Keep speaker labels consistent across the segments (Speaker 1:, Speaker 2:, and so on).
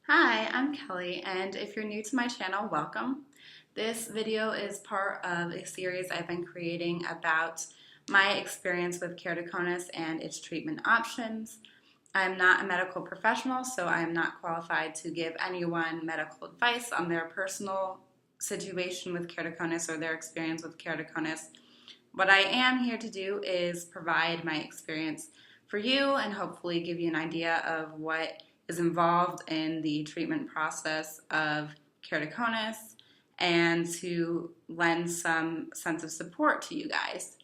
Speaker 1: Hi, I'm Kelly, and if you're new to my channel, welcome. This video is part of a series I've been creating about my experience with keratoconus and its treatment options. I'm not a medical professional, so I am not qualified to give anyone medical advice on their personal situation with keratoconus or their experience with keratoconus. What I am here to do is provide my experience for you and hopefully give you an idea of what is involved in the treatment process of keratoconus and to lend some sense of support to you guys.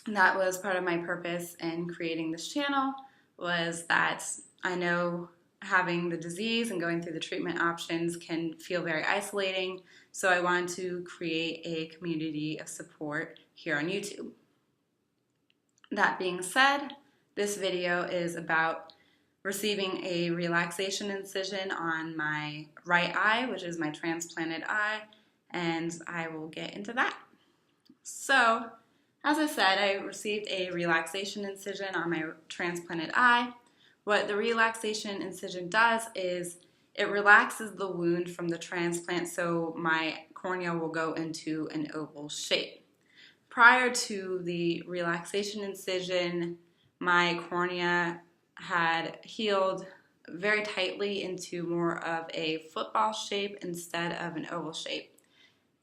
Speaker 1: That was part of my purpose in creating this channel, was that I know having the disease and going through the treatment options can feel very isolating, so I wanted to create a community of support here on YouTube. That being said, this video is about receiving a relaxation incision on my right eye, which is my transplanted eye, and I will get into that. So, as I said, I received a relaxation incision on my transplanted eye. What the relaxation incision does is it relaxes the wound from the transplant so my cornea will go into an oval shape. Prior to the relaxation incision, my cornea had healed very tightly into more of a football shape instead of an oval shape.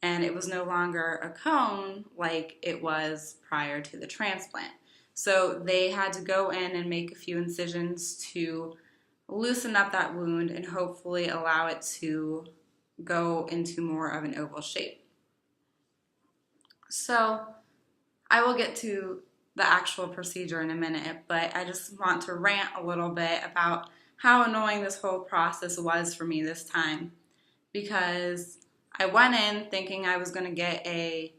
Speaker 1: And it was no longer a cone like it was prior to the transplant. So they had to go in and make a few incisions to loosen up that wound and hopefully allow it to go into more of an oval shape. So I will get to the actual procedure in a minute, but I just want to rant a little bit about how annoying this whole process was for me this time, because I went in thinking I was going to get a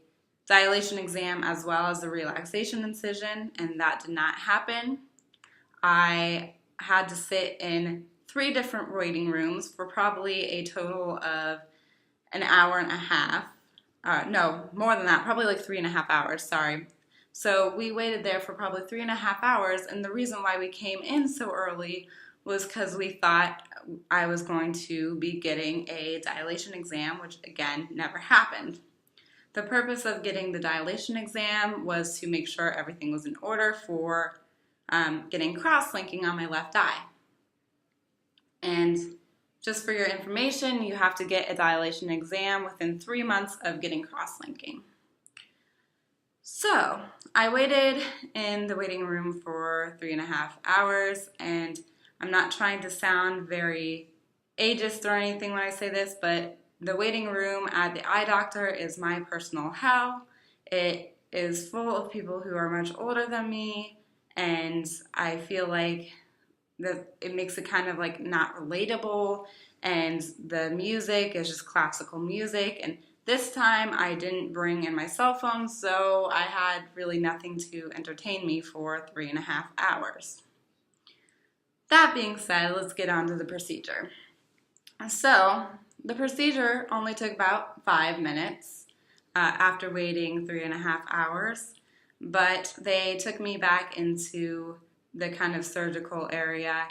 Speaker 1: dilation exam as well as the relaxation incision, and that did not happen. I had to sit in 3 different waiting rooms for probably a total of an hour and a half. No, more than that, probably like 3.5 hours, sorry. So we waited there for probably 3.5 hours, and the reason why we came in so early was because we thought I was going to be getting a dilation exam, which again, never happened. The purpose of getting the dilation exam was to make sure everything was in order for getting cross-linking on my left eye. And just for your information, you have to get a dilation exam within 3 months of getting cross-linking. So I waited in the waiting room for 3.5 hours, and I'm not trying to sound very ageist or anything when I say this, but the waiting room at the eye doctor is my personal hell. It is full of people who are much older than me, and I feel like that it makes it kind of like not relatable, and the music is just classical music, and this time I didn't bring in my cell phone, so I had really nothing to entertain me for 3.5 hours. That being said, let's get on to the procedure. So the procedure only took about 5 minutes after waiting 3.5 hours, but they took me back into the kind of surgical area,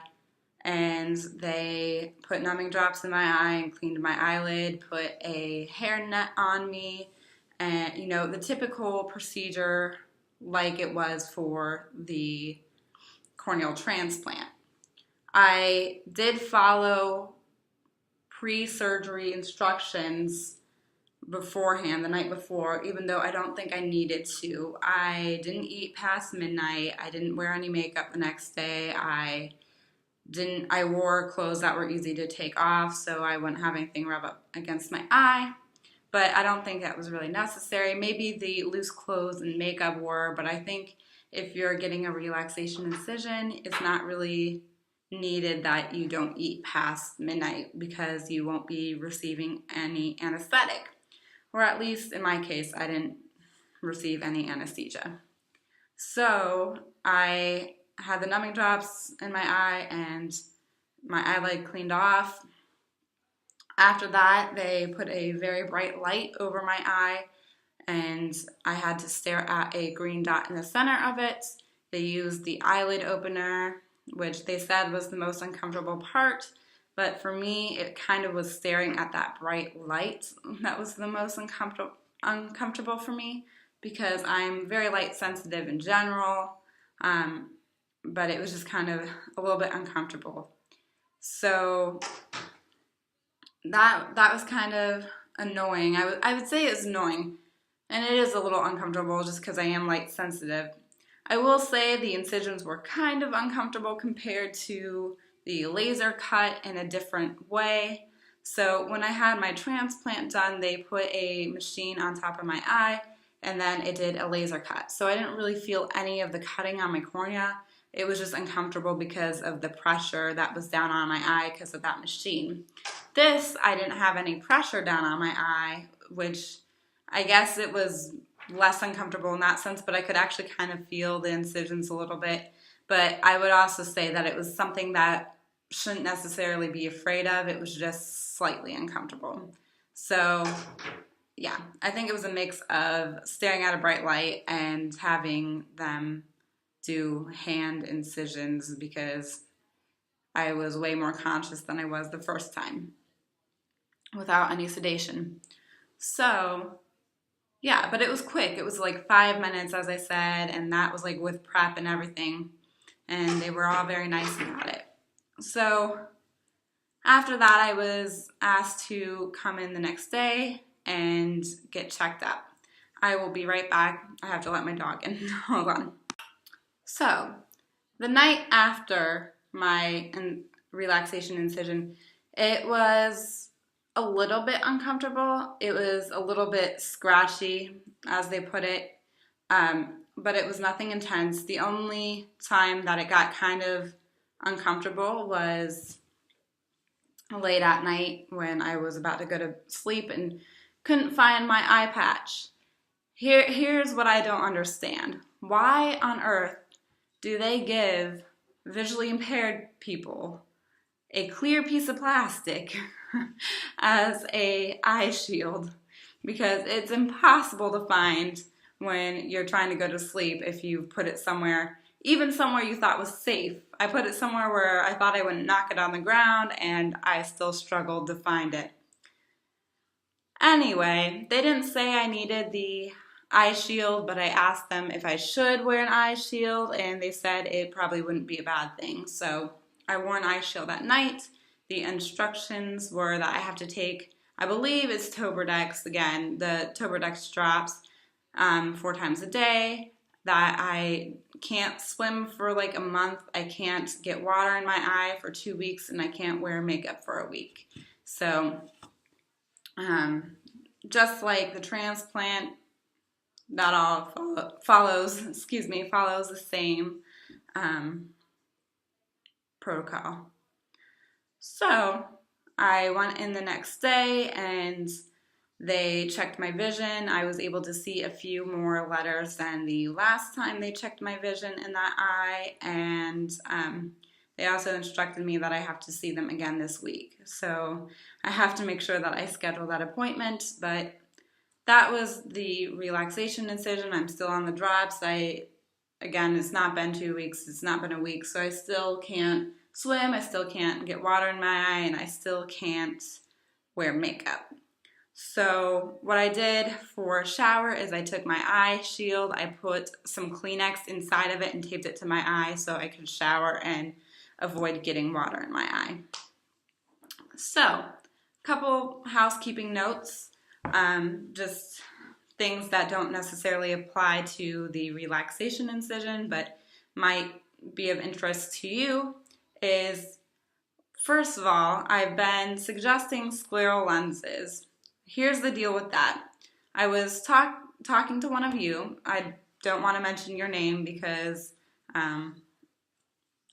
Speaker 1: and they put numbing drops in my eye and cleaned my eyelid, put a hairnet on me, and the typical procedure like it was for the corneal transplant. I did follow pre-surgery instructions beforehand, the night before, even though I don't think I needed to. I didn't eat past midnight. I didn't wear any makeup the next day. I wore clothes that were easy to take off so I wouldn't have anything rub up against my eye, but I don't think that was really necessary. Maybe the loose clothes and makeup were, but I think if you're getting a relaxation incision, it's not really needed that you don't eat past midnight because you won't be receiving any anesthetic, or at least in my case, I didn't receive any anesthesia. So I had the numbing drops in my eye and my eyelid cleaned off. After that, they put a very bright light over my eye, and I had to stare at a green dot in the center of it. They used the eyelid opener, which they said was the most uncomfortable part, but for me, it kind of was staring at that bright light that was the most uncomfortable for me, because I'm very light sensitive in general, but it was just kind of a little bit uncomfortable. So that was kind of annoying. I would say it's annoying, and it is a little uncomfortable just because I am light sensitive. I will say the incisions were kind of uncomfortable compared to the laser cut in a different way. So when I had my transplant done, they put a machine on top of my eye, and then it did a laser cut. So I didn't really feel any of the cutting on my cornea. It was just uncomfortable because of the pressure that was down on my eye because of that machine. This, I didn't have any pressure down on my eye, which I guess it was less uncomfortable in that sense, but I could actually kind of feel the incisions a little bit. But I would also say that it was something that shouldn't necessarily be afraid of. It was just slightly uncomfortable. So yeah, I think it was a mix of staring at a bright light and having them do hand incisions because I was way more conscious than I was the first time without any sedation. So yeah, but it was quick. It was like 5 minutes, as I said, and that was like with prep and everything. And they were all very nice about it. So after that, I was asked to come in the next day and get checked up. I will be right back. I have to let my dog in. Hold on. So the night after my relaxation incision, it was a little bit uncomfortable. It was a little bit scratchy, as they put it, but it was nothing intense. The only time that it got kind of uncomfortable was late at night when I was about to go to sleep and couldn't find my eye patch. Here's what I don't understand. Why on earth do they give visually impaired people a clear piece of plastic as a eye shield? Because it's impossible to find when you're trying to go to sleep if you put it somewhere, even somewhere you thought was safe. I put it somewhere where I thought I wouldn't knock it on the ground, and I still struggled to find it. Anyway, they didn't say I needed the eye shield, but I asked them if I should wear an eye shield, and they said it probably wouldn't be a bad thing. So I wore an eye shield at night. The instructions were that I have to take, I believe it's Tobradex again, the Tobradex drops 4 times a day, that I can't swim for like a month, I can't get water in my eye for 2 weeks, and I can't wear makeup for a week. So just like the transplant, that all follows the same protocol. So I went in the next day and they checked my vision. I was able to see a few more letters than the last time they checked my vision in that eye, and they also instructed me that I have to see them again this week. So I have to make sure that I schedule that appointment, but that was the relaxation incision. I'm still on the drops. Again, it's not been 2 weeks, it's not been a week, so I still can't swim, I still can't get water in my eye, and I still can't wear makeup. So what I did for a shower is I took my eye shield, I put some Kleenex inside of it and taped it to my eye so I could shower and avoid getting water in my eye. So, a couple housekeeping notes, just things that don't necessarily apply to the relaxation incision but might be of interest to you is, first of all, I've been suggesting scleral lenses. Here's the deal with that. I was talking to one of you. I don't want to mention your name because I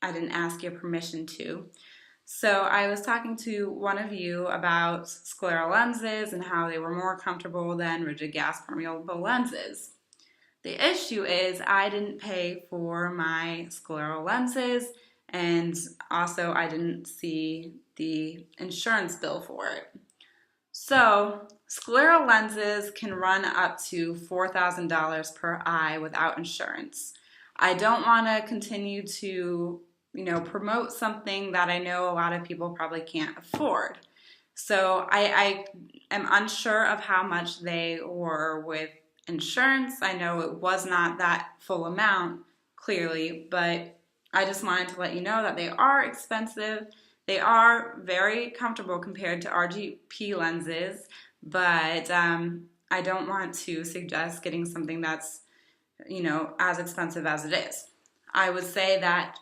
Speaker 1: didn't ask your permission to. So I was talking to one of you about scleral lenses and how they were more comfortable than rigid gas permeable lenses. The issue is I didn't pay for my scleral lenses, and also I didn't see the insurance bill for it. So scleral lenses can run up to $4,000 per eye without insurance. I don't want to continue to promote something that I know a lot of people probably can't afford. So I am unsure of how much they were with insurance. I know it was not that full amount, clearly, but I just wanted to let you know that they are expensive. They are very comfortable compared to RGP lenses, but I don't want to suggest getting something that's, as expensive as it is. I would say that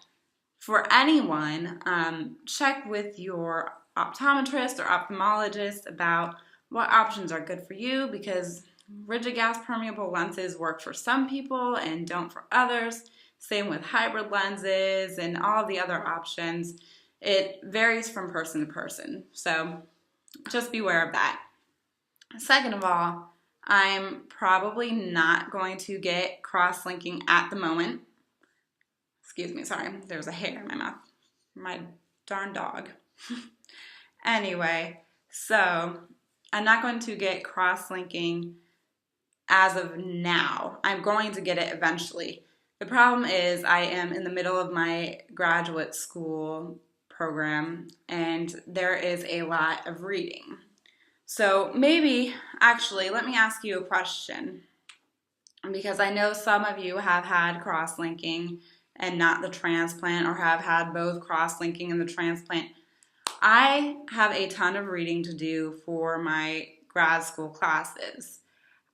Speaker 1: for anyone, check with your optometrist or ophthalmologist about what options are good for you, because rigid gas permeable lenses work for some people and don't for others. Same with hybrid lenses and all the other options. It varies from person to person, so just beware of that. Second of all, I'm probably not going to get cross-linking at the moment. Excuse me, sorry, there's a hair in my mouth. My darn dog. Anyway, so I'm not going to get cross-linking as of now. I'm going to get it eventually. The problem is I am in the middle of my graduate school program and there is a lot of reading. So maybe, actually, let me ask you a question, because I know some of you have had cross-linking and not the transplant, or have had both cross-linking and the transplant. I have a ton of reading to do for my grad school classes.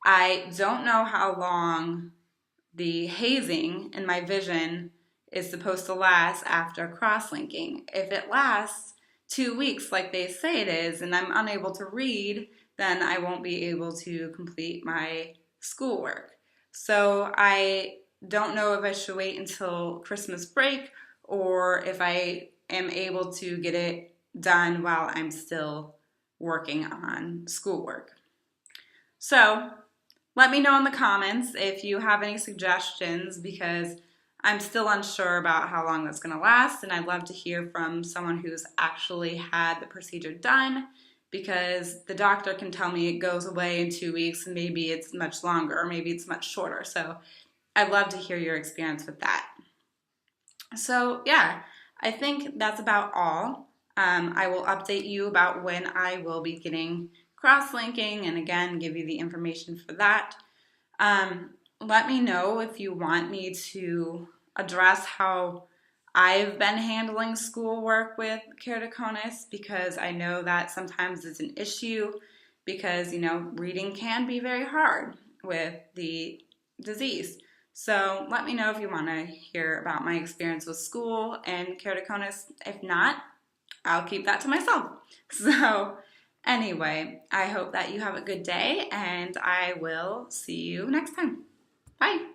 Speaker 1: I don't know how long the hazing in my vision is supposed to last after cross-linking. If it lasts 2 weeks like they say it is, and I'm unable to read, then I won't be able to complete my schoolwork. So I don't know if I should wait until Christmas break or if I am able to get it done while I'm still working on schoolwork. So let me know in the comments if you have any suggestions, because I'm still unsure about how long that's going to last, and I'd love to hear from someone who's actually had the procedure done, because the doctor can tell me it goes away in 2 weeks and maybe it's much longer or maybe it's much shorter. So I'd love to hear your experience with that. So yeah, I think that's about all. I will update you about when I will be getting cross-linking, and again, give you the information for that. Let me know if you want me to address how I've been handling schoolwork with keratoconus, because I know that sometimes it's an issue, because, reading can be very hard with the disease. So let me know if you want to hear about my experience with school and keratoconus. If not, I'll keep that to myself. So anyway, I hope that you have a good day, and I will see you next time. Bye.